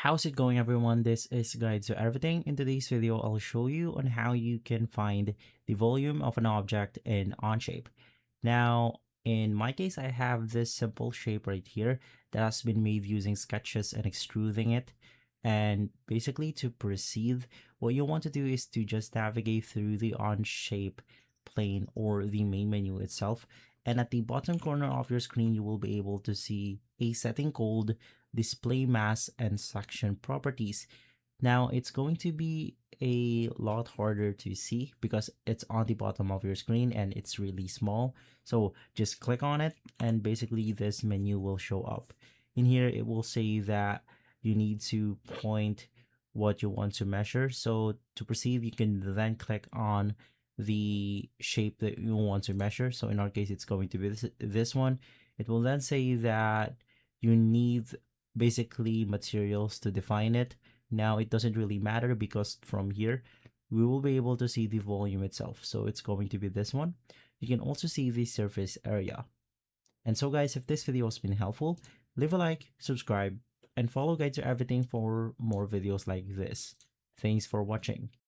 How's it going, everyone? This is Guide to Everything. In today's video, I'll show you on how you can find the volume of an object in Onshape. Now, in my case, I have this simple shape right here that has been made using sketches and extruding it. And basically, to proceed, what you want to do is to just navigate through the Onshape plane or the main menu itself. And at the bottom corner of your screen, you will be able to see a setting called Display Mask and Section Properties. Now, it's going to be a lot harder to see because it's on the bottom of your screen and it's really small. So just click on it and basically this menu will show up. In here, it will say that you need to point what you want to measure. So to proceed, you can then click on the shape that you want to measure. So in our case, it's going to be this one. It will then say that you need basically materials to define it. Now it doesn't really matter because from here, we will be able to see the volume itself. So it's going to be this one. You can also see the surface area. And so guys, if this video has been helpful, leave a like, subscribe, and follow Guide to Everything for more videos like this. Thanks for watching.